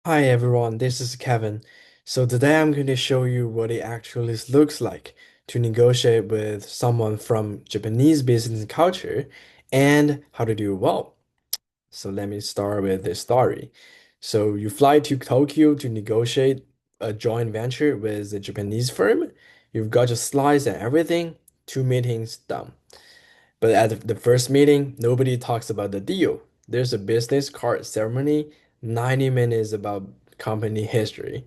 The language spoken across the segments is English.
Hi everyone, this is Kevin. So today I'm going to show you what it actually looks like to negotiate with someone from Japanese business culture and how to do it well. So let me start with this story. So you fly to Tokyo to negotiate a joint venture with a Japanese firm. You've got your slides and everything, two meetings done. But at the first meeting, nobody talks about the deal. There's a business card ceremony, 90 minutes about company history.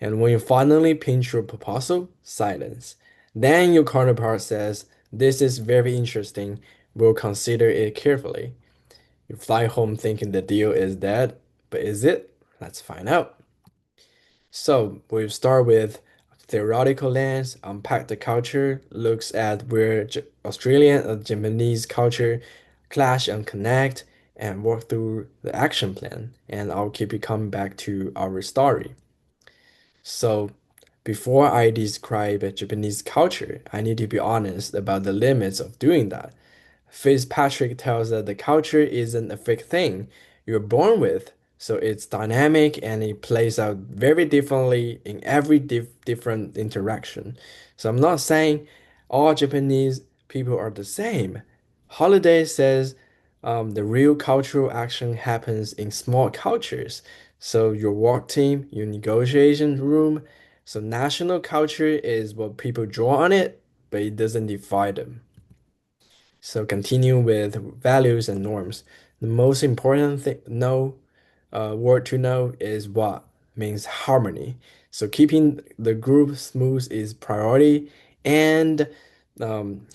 And when you finally pinch your proposal, silence. Then your counterpart says, "This is very interesting. We'll consider it carefully." You fly home thinking the deal is dead, but is it? Let's find out. So we'll start with theoretical lens, unpack the culture, looks at where Australian and Japanese culture clash and connect, and work through the action plan. And I'll keep it coming back to our story. So before I describe Japanese culture, I need to be honest about the limits of doing that. Fitzpatrick tells that the culture isn't a fixed thing you're born with, so it's dynamic and it plays out very differently in every different interaction. So I'm not saying all Japanese people are the same. Holiday says the real cultural action happens in small cultures. So your work team, your negotiation room. So national culture is what people draw on it, but it doesn't define them. So continue with values and norms. The most important thing, word to know is what means harmony. So keeping the group smooth is priority, and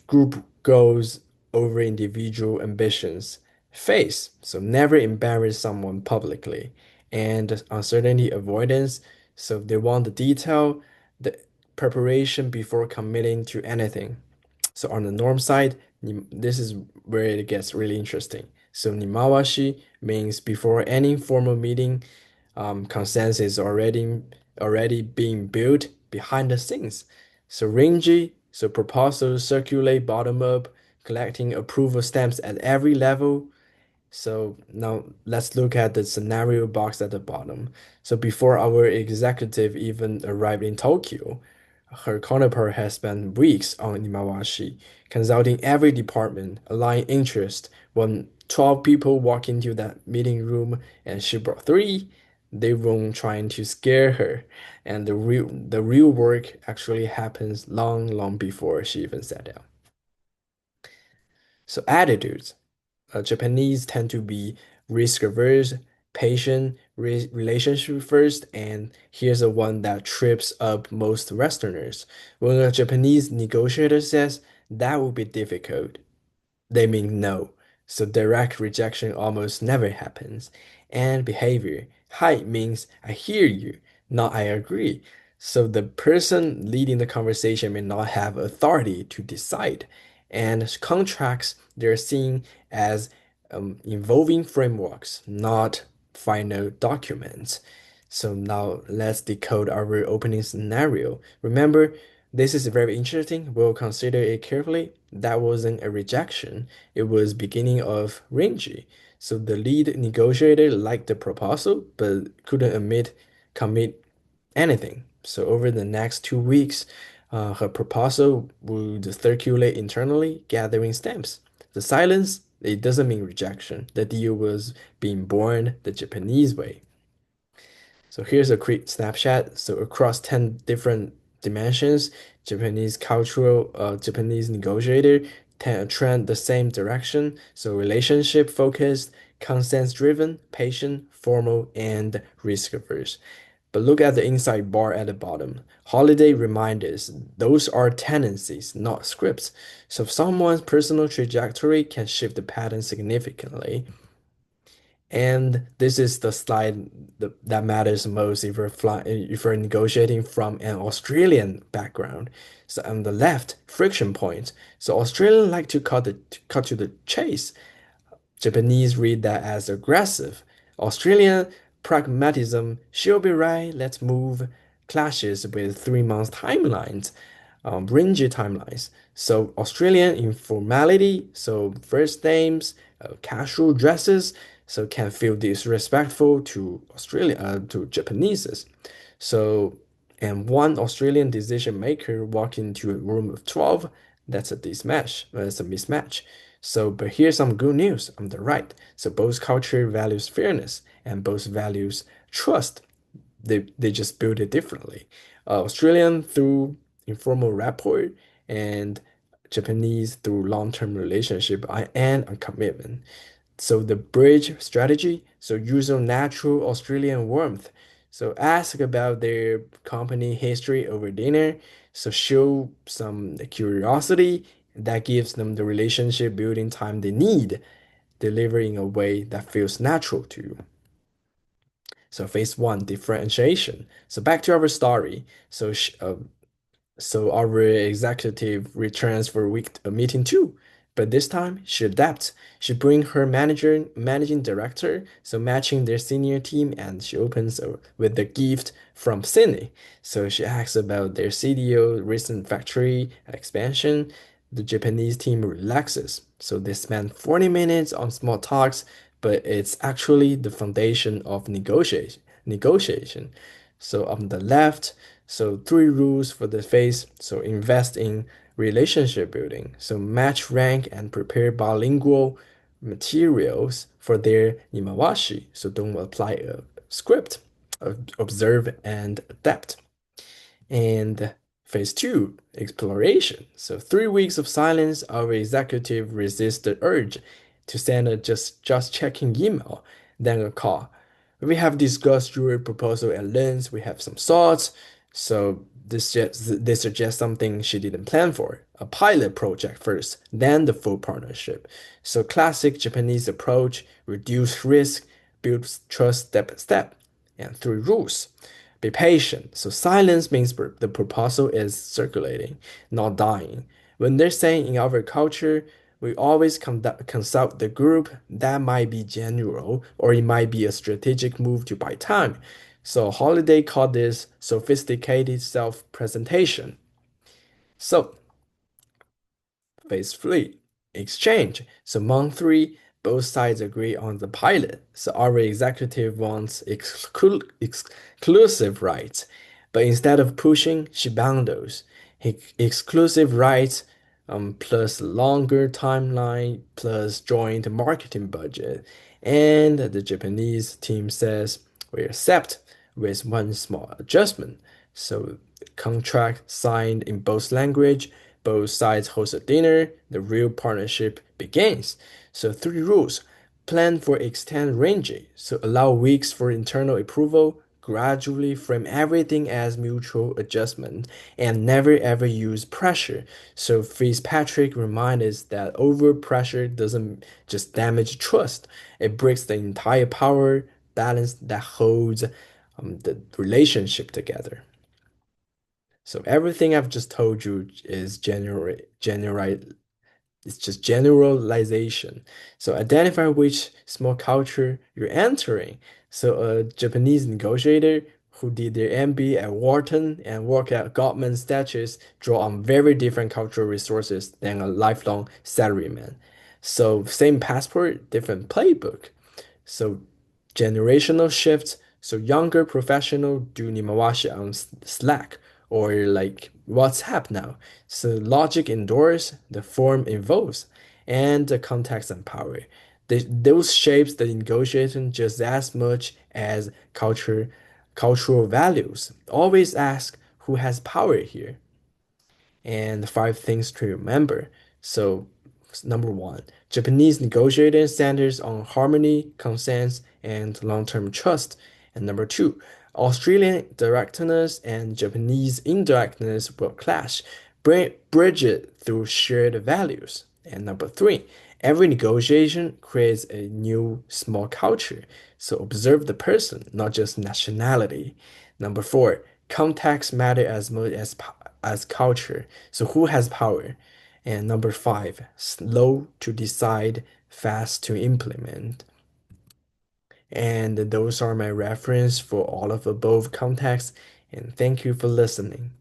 group goals over individual ambitions. Face. So never embarrass someone publicly, and uncertainty avoidance. So they want the detail, the preparation before committing to anything. So on the norm side, this is where it gets really interesting. So nimawashi means before any formal meeting, consensus is already being built behind the scenes. So Renji, so proposals circulate bottom up, collecting approval stamps at every level. So now let's look at the scenario box at the bottom. So before our executive even arrived in Tokyo, her counterpart has spent weeks on Imawashi, consulting every department, aligning interest. When 12 people walk into that meeting room and she brought three, they were trying to scare her. And the real work actually happens long, long before she even sat down. So attitudes. Japanese tend to be risk averse, patient, relationship first, and here's the one that trips up most Westerners. When a Japanese negotiator says that will be difficult, they mean no. So direct rejection almost never happens. And behavior. Hi means I hear you, not I agree. So the person leading the conversation may not have authority to decide. And contracts, they're seen as involving frameworks, not final documents. So now let's decode our opening scenario. Remember, this is very interesting. We'll consider it carefully. That wasn't a rejection. It was beginning of Renji. So the lead negotiator liked the proposal, but couldn't commit anything. So over the next 2 weeks, her proposal would circulate internally, gathering stamps. The silence, it doesn't mean rejection. The deal was being born the Japanese way. So here's a quick snapshot. So across 10 different dimensions, Japanese negotiator trend the same direction. So relationship focused, consent driven, patient, formal, and risk averse. But look at the inside bar at the bottom. Holiday reminders, those are tendencies, not scripts. So someone's personal trajectory can shift the pattern significantly. And this is the slide that matters most if you're negotiating from an Australian background. So on the left, friction points. So Australians like to cut to the chase. Japanese read that as aggressive. Australian pragmatism, she'll be right, let's move, clashes with 3 month timelines, rigid timelines. So Australian informality, so first names, casual dresses. so can feel disrespectful to to Japanese. So, and one Australian decision maker walked into a room of 12. That's a mismatch. It's a mismatch. So, but here's some good news on the right. So both culture values fairness and both values trust. They just build it differently. Australian through informal rapport and Japanese through long-term relationship and a commitment. So the bridge strategy, so use a natural Australian warmth. So ask about their company history over dinner. So show some curiosity that gives them the relationship building time they need, deliver in a way that feels natural to you. So phase one, differentiation. So back to our story. So our executive returns for meeting two, but this time she adapts. She brings her managing director, so matching their senior team, and she opens with the gift from Sydney. So she asks about their CDO recent factory expansion. The Japanese team relaxes. So they spend 40 minutes on small talks, but it's actually the foundation of negotiation. So on the left, so three rules for the phase. So invest in relationship building. So match rank and prepare bilingual materials for their Nimawashi. So don't apply a script. Observe and adapt. And phase two, exploration. So 3 weeks of silence, our executive resists the urge to send a just checking email, then a call. We have discussed your proposal at length. We have some thoughts. So they suggest something she didn't plan for. A pilot project first, then the full partnership. So classic Japanese approach, reduce risk, build trust step by step, and three rules. Be patient. So silence means the proposal is circulating, not dying. When they're saying in our culture, we always consult the group. That might be general, or it might be a strategic move to buy time. So Holiday called this sophisticated self-presentation. So phase three, exchange. So month three, both sides agree on the pilot. So our executive wants exclusive rights, but instead of pushing, she bundles. Exclusive rights plus longer timeline plus joint marketing budget. And the Japanese team says we accept with one small adjustment. So contract signed in both language, both sides host a dinner, the real partnership begins. So three rules. Plan for extend range. So allow weeks for internal approval, gradually frame everything as mutual adjustment, and never ever use pressure. So Fitzpatrick reminds us that over pressure doesn't just damage trust, it breaks the entire power balance that holds the relationship together. So everything I've just told you is it's just generalization. So identify which small culture you're entering. So a Japanese negotiator who did their MBA at Wharton and work at Goldman Sachs draw on very different cultural resources than a lifelong salaryman. So same passport, different playbook. So generational shifts. So younger professional do Nimawashi on Slack or like WhatsApp now. So logic indoors, the form evolves, and the context and power. Those shapes the negotiation just as much as cultural values. Always ask who has power here and five things to remember. So, number one, Japanese negotiating centers on harmony, consent, and long-term trust. And number two, Australian directness and Japanese indirectness will clash. Bridge it through shared values. And number three, every negotiation creates a new small culture. So observe the person, not just nationality. Number four, context matter as much as culture. So who has power? And number five, slow to decide, fast to implement. And those are my reference for all of above contexts. And thank you for listening.